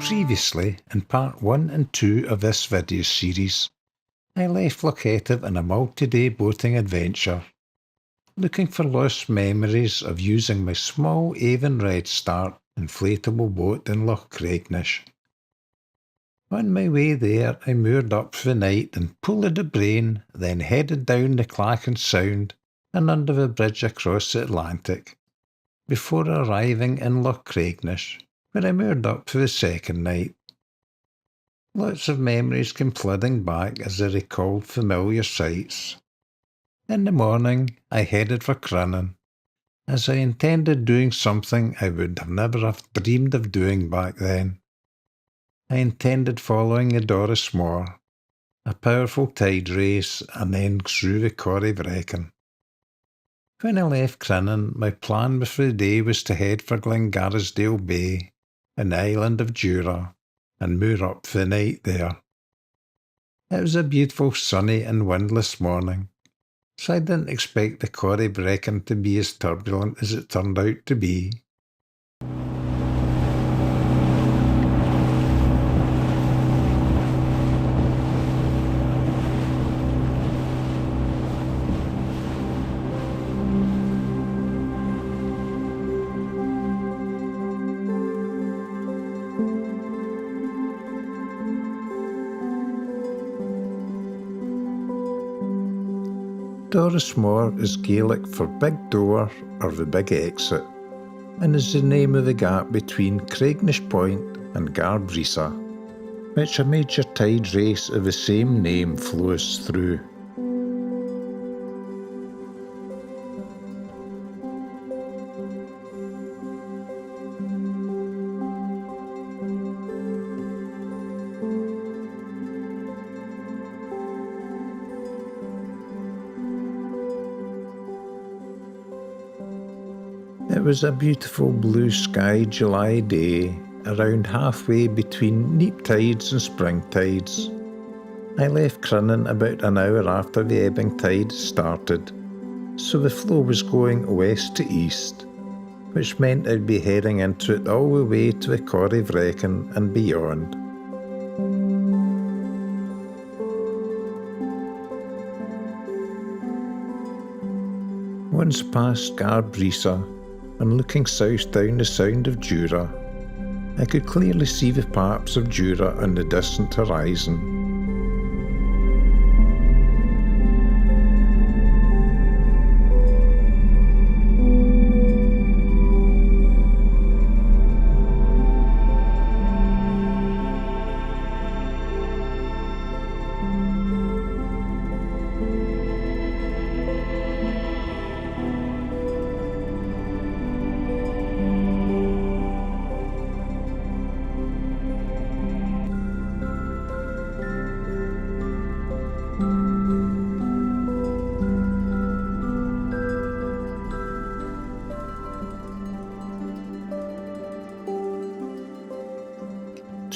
Previously, in part 1 and 2 of this video series, I left Locative in a multi-day boating adventure, looking for lost memories of using my small Avon Red Start inflatable boat in Corryvreckan. On my way there, I moored up for the night in Pool of the Brain, then headed down the Clachan Sound and under the bridge across the Atlantic, before arriving in Corryvreckan, where I moored up for the second night. Lots of memories came flooding back as I recalled familiar sights. In the morning, I headed for Crinnan, as I intended doing something I would have never have dreamed of doing back then. I intended following the Doris Mor, a powerful tide race, and then through the Corryvreckan. When I left Crinnan, my plan for the day was to head for Glengarrisdale Bay, in the island of Jura, and moor up for the night there. It was a beautiful sunny and windless morning, so I didn't expect the Corryvreckan to be as turbulent as it turned out to be. Doris Mor is Gaelic for Big Door or the Big Exit, and is the name of the gap between Craignish Point and Garbrisa, which a major tide race of the same name flows through. It was a beautiful blue sky July day, around halfway between neap tides and spring tides. I left Crinnan about an hour after the ebbing tide started, so the flow was going west to east, which meant I'd be heading into it all the way to the Corryvreckan and beyond. Once past Garbrisa, and looking south down the Sound of Jura, I could clearly see the parts of Jura on the distant horizon.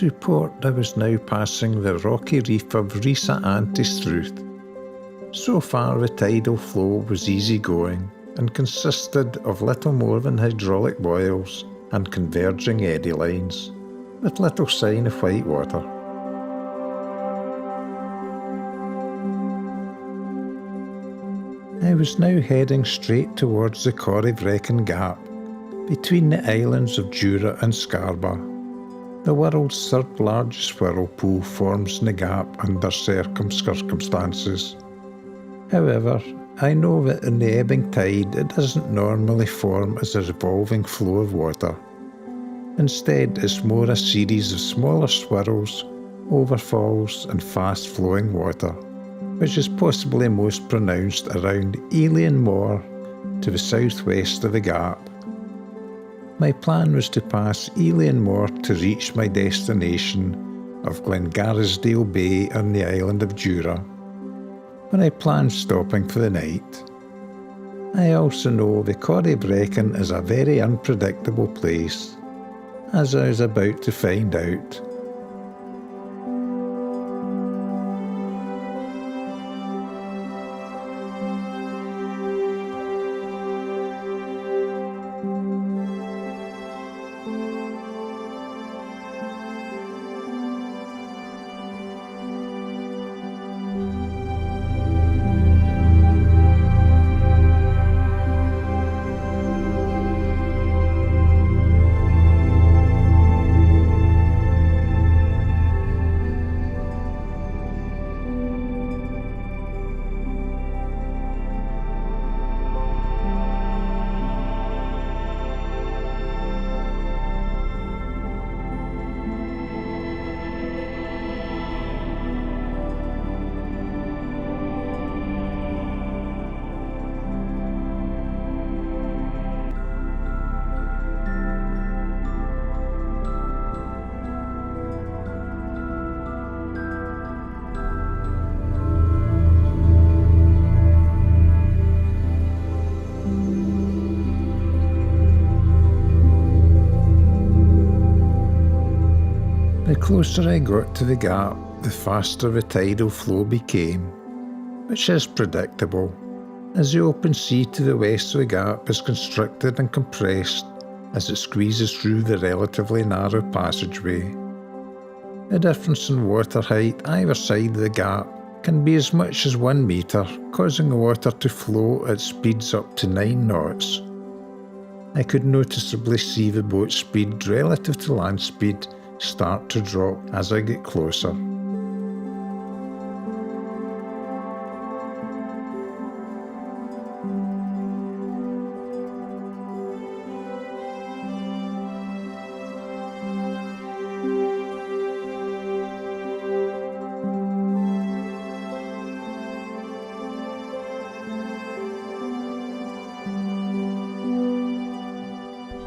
To port, I was now passing the rocky reef of Risa Antistruth. So far the tidal flow was easy-going and consisted of little more than hydraulic buoys and converging eddy lines, with little sign of white water. I was now heading straight towards the Corryvreckan Gap, between the islands of Jura and Scarba. The world's third largest whirlpool forms in the gap under circumstances. However, I know that in the ebbing tide it doesn't normally form as a revolving flow of water. Instead, it's more a series of smaller swirls, overfalls and fast-flowing water, which is possibly most pronounced around Mor to the southwest of the gap. My plan was to pass Mor to reach my destination of Glengarrisdale Bay on the island of Jura, where I planned stopping for the night. I also know the Corryvreckan is a very unpredictable place, as I was about to find out. The closer I got to the gap, the faster the tidal flow became, which is predictable, as the open sea to the west of the gap is constricted and compressed as it squeezes through the relatively narrow passageway. The difference in water height either side of the gap can be as much as 1 metre, causing the water to flow at speeds up to 9 knots. I could noticeably see the boat's speed relative to land speed start to drop as I get closer.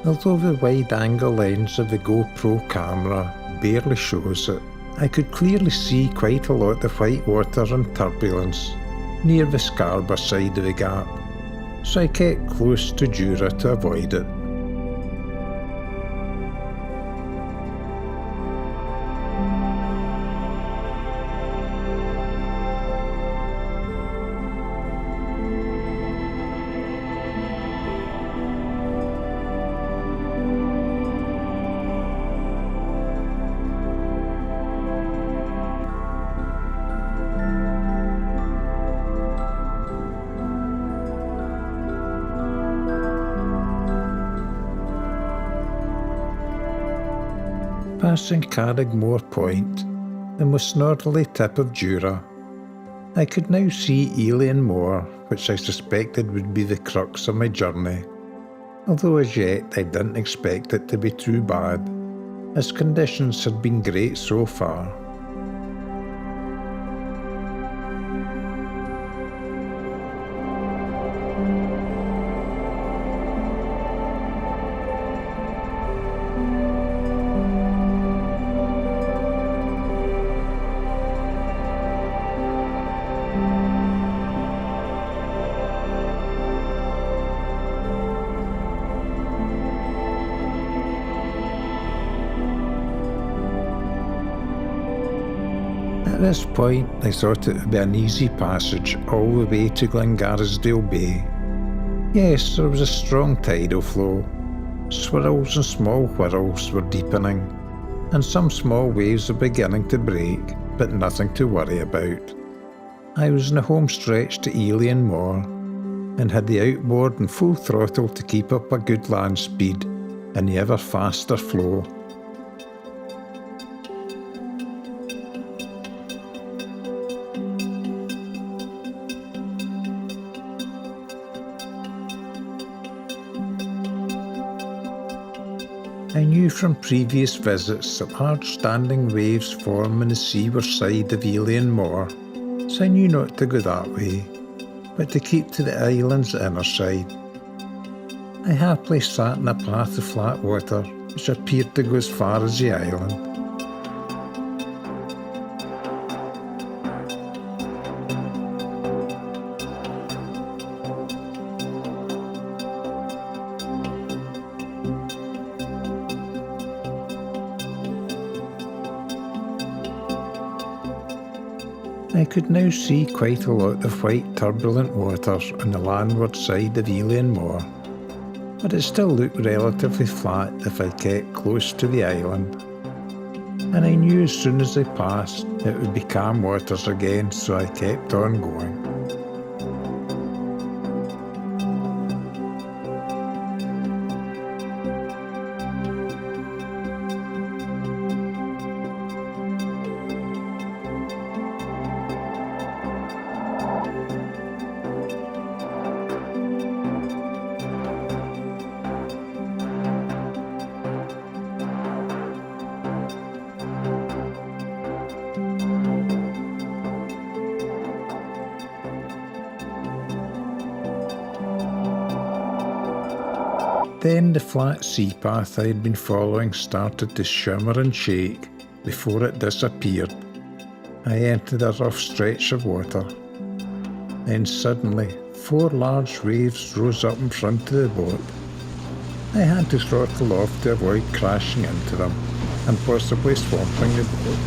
Although the wide-angle lens of the GoPro camera barely shows it, I could clearly see quite a lot of white water and turbulence near the starboard side of the gap, so I kept close to Jura to avoid it. Passing Corryvreckan Point, the most northerly tip of Jura, I could now see Mor, which I suspected would be the crux of my journey, although as yet I didn't expect it to be too bad, as conditions had been great so far. At this point, I thought it would be an easy passage all the way to Glengarrisdale Bay. Yes, there was a strong tidal flow. Swirls and small whirls were deepening, and some small waves were beginning to break, but nothing to worry about. I was in the home stretch to Mor, and had the outboard in full throttle to keep up a good land speed and the ever faster flow. I knew from previous visits that large standing waves form on the seaward side of Mor, so I knew not to go that way, but to keep to the island's inner side. I happily sat in a path of flat water which appeared to go as far as the island. I could now see quite a lot of white turbulent water on the landward side of Mor, but it still looked relatively flat if I kept close to the island. And I knew as soon as I passed it would be calm waters again, so I kept on going. Then the flat sea path I had been following started to shimmer and shake before it disappeared. I entered a rough stretch of water. Then suddenly 4 large waves rose up in front of the boat. I had to throttle off to avoid crashing into them and possibly swamping the boat.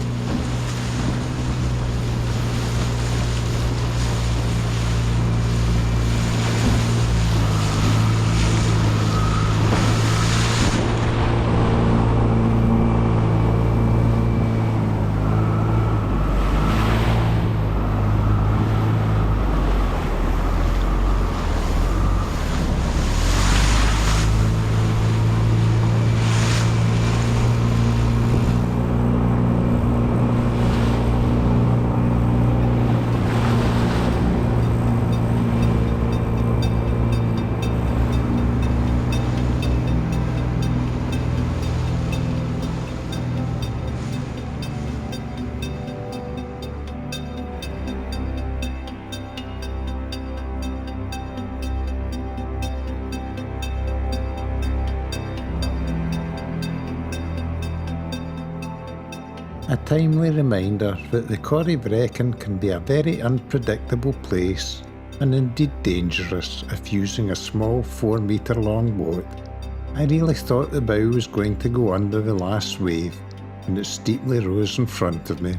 A timely reminder that the Corryvreckan can be a very unpredictable place and indeed dangerous if using a small 4-metre long boat. I really thought the bow was going to go under the last wave and it steeply rose in front of me.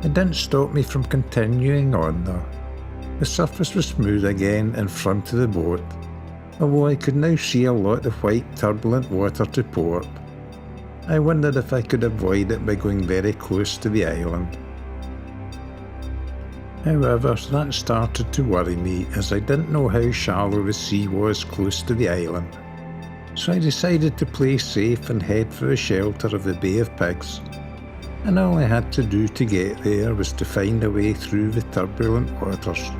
It didn't stop me from continuing on though. The surface was smooth again in front of the boat, although I could now see a lot of white turbulent water to port. I wondered if I could avoid it by going very close to the island. However, that started to worry me as I didn't know how shallow the sea was close to the island. So I decided to play safe and head for the shelter of the Bay of Pigs. And all I had to do to get there was to find a way through the turbulent waters.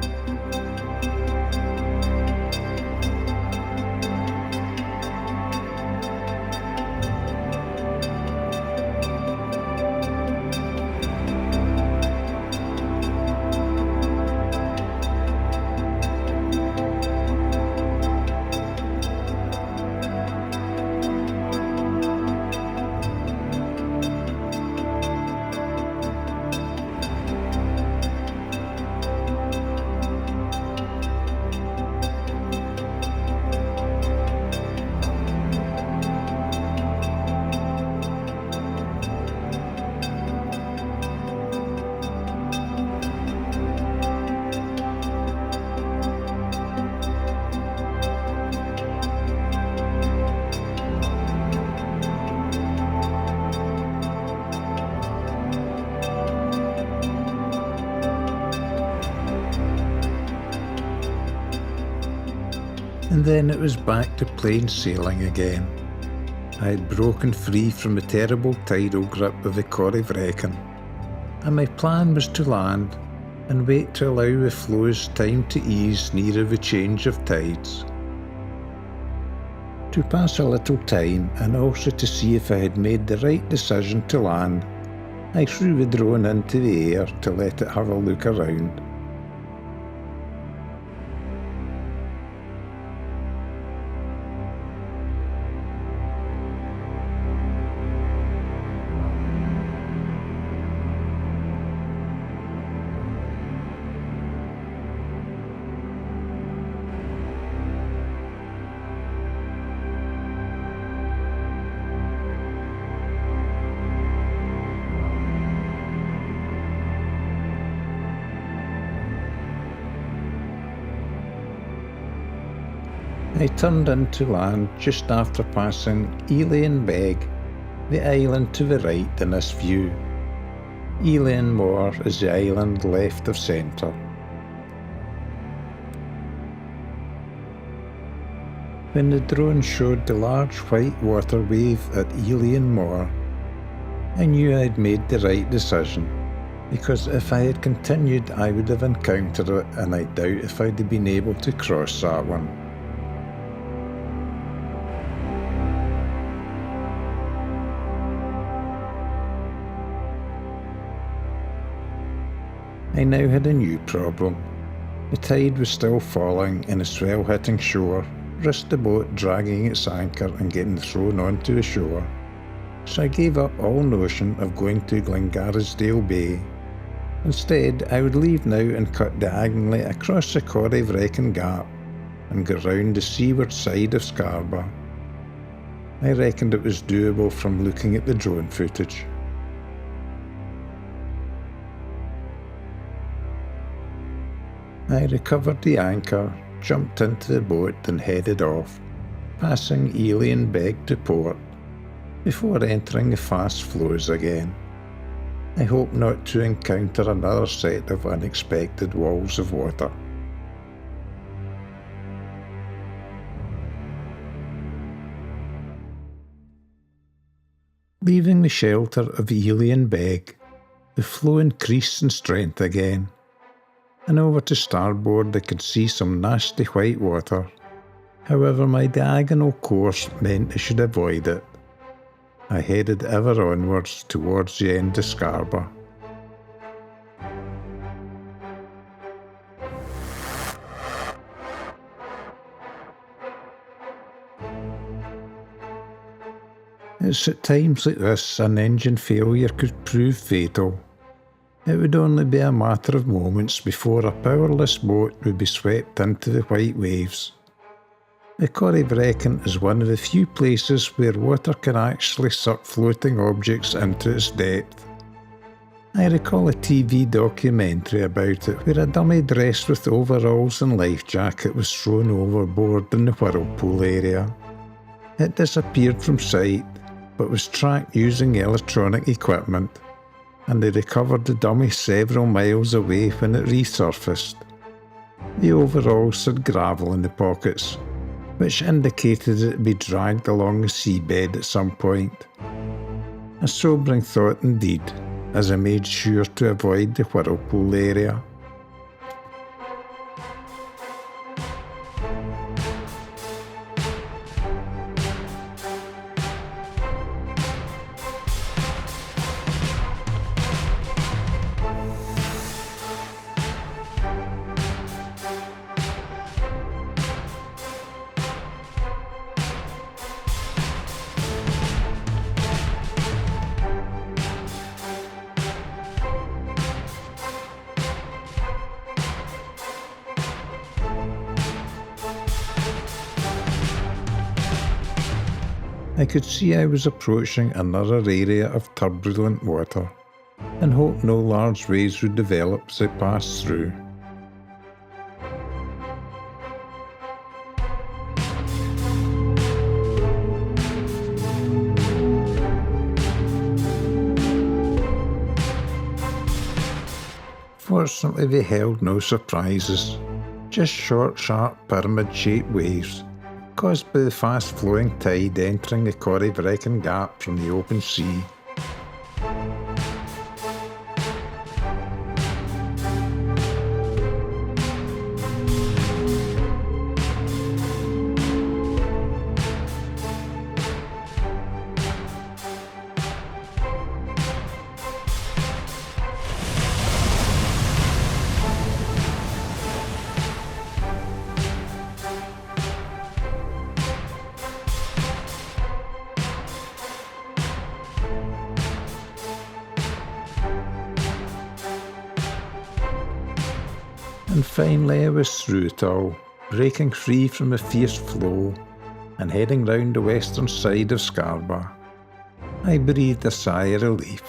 And then it was back to plain sailing again. I had broken free from the terrible tidal grip of the Corryvreckan, and my plan was to land and wait to allow the flows time to ease nearer the change of tides. To pass a little time and also to see if I had made the right decision to land, I threw the drone into the air to let it have a look around. I turned into land just after passing Beg, the island to the right in this view. Mor is the island left of centre. When the drone showed the large white water wave at Mor, I knew I'd made the right decision, because if I had continued I would have encountered it, and I doubt if I'd have been able to cross that one. I now had a new problem. The tide was still falling and the swell hitting shore risked the boat dragging its anchor and getting thrown onto the shore. So I gave up all notion of going to Glengarrisdale Bay Instead, I would leave now and cut diagonally across the Corryvreckan gap and go round the seaward side of Scarborough. I reckoned it was doable from looking at the drone footage. I recovered the anchor, jumped into the boat and headed off, passing Ely and Beg to port, before entering the fast flows again. I hope not to encounter another set of unexpected walls of water. Leaving the shelter of Ely and Beg, the flow increased in strength again, and over to starboard I could see some nasty white water. However, my diagonal course meant I should avoid it. I headed ever onwards towards the end of Scarborough. It's at times like this an engine failure could prove fatal. It would only be a matter of moments before a powerless boat would be swept into the white waves. The Corryvreckan is one of the few places where water can actually suck floating objects into its depth. I recall a TV documentary about it where a dummy dressed with overalls and life jacket was thrown overboard in the whirlpool area. It disappeared from sight, but was tracked using electronic equipment, and they recovered the dummy several miles away when it resurfaced. The overalls had gravel in the pockets, which indicated it would be dragged along the seabed at some point. A sobering thought indeed, as I made sure to avoid the whirlpool area. I could see I was approaching another area of turbulent water, and hoped no large waves would develop as I passed through. Fortunately, they held no surprises, just short, sharp, pyramid-shaped waves, caused by the fast-flowing tide entering the Corryvreckan gap from the open sea. And finally I was through it all, breaking free from the fierce flow and heading round the western side of Scarborough. I breathed a sigh of relief.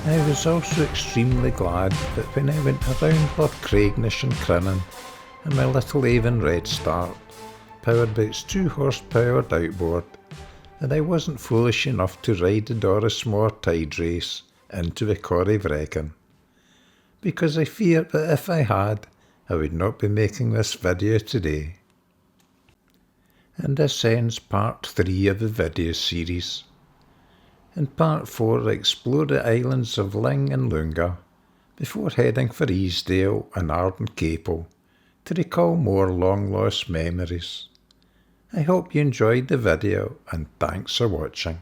I was also extremely glad that when I went around Loch Craignish and Crinan in my little Avon Red Start, powered by its 2-horse-powered outboard, that I wasn't foolish enough to ride the Doris Mor tide race into the Corryvreckan, because I fear that if I had, I would not be making this video today. And this ends part 3 of the video series. In part 4 I explore the islands of Ling and Lunga, before heading for Easdale and Arden Capel to recall more long-lost memories. I hope you enjoyed the video and thanks for watching.